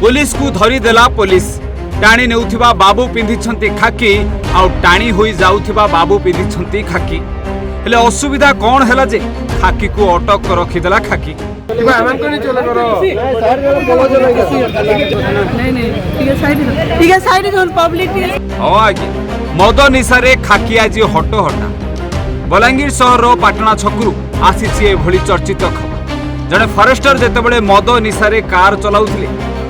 Police को धरीदेला police टाणी नेउथिबा बाबू पिंधिछंती खाकी आउ टाणी होई जाउथिबा बाबू पिंधिछंती खाकी हेले असुविधा कौन हैला जे खाकी को अटक रखिदेला खाकी मद निशारे खाकी आज हटो हटा बलांगीर सहर पाटना छकरू आसीछि एभली चर्चित खबर जड़े फरेस्टर जेतेबेले मद निशारे कार चलाउथिले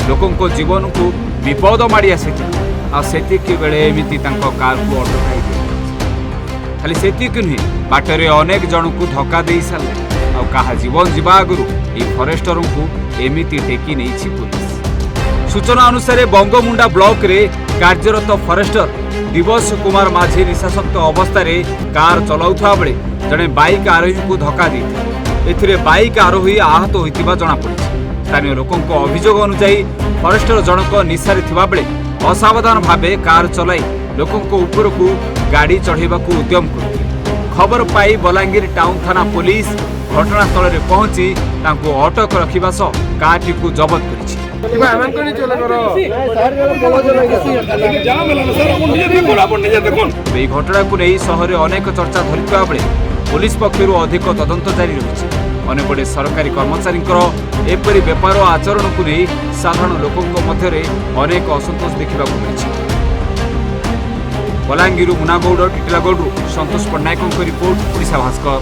लोकंको जीवन को विपद माड़ी आसीथिला सेतिकी बेले एमिति तांको कार को अटकाई दिया खाली सेतिकी नुहे बाटरे अनेक जन को धक्का दे सारे आ कहा जीवन जीवा आगु ए फरेस्टर को एमिति टेकी नहीं पुलिस सूचना अनुसार बंगमुंडा ब्लॉक रे कार्यरत फरेस्टर दिवस कुमार माझी निशासक्त अवस्था रे कार चलाउथवा बेले जड़े बाइक आरोही को धक्का दी बाइक आरोही आहत होइतिबा जणा पड़िछि स्थानीय लोकों अभियोग अनुसार फरेस्टर जनक निशारे थिबा बेले असावधान भावे कार चलाई लोकों ऊपर को गाड़ी चढ़ेबा को उद्यम करथिले खबर पाई बलांगीर टाउन थाना पुलिस घटनास्थल में पहुंची तांको अटक रखिबा सह कारटी को जबत करिछि घटना को नहीं सहर अनेक चर्चा धरिता बेले पुलिस पक्षर अधिक तदंत जारी रही अनेपटे सरकारी कर्मचारी एपरी बेपार आचरण को नहीं साधारण लोकों मध्य अनेक असंतोष देखा मिली बलांगीर मुनागौड़ टिटिलागौड़ संतोष पट्टनायकों रिपोर्ट ओडिशा भास्कर।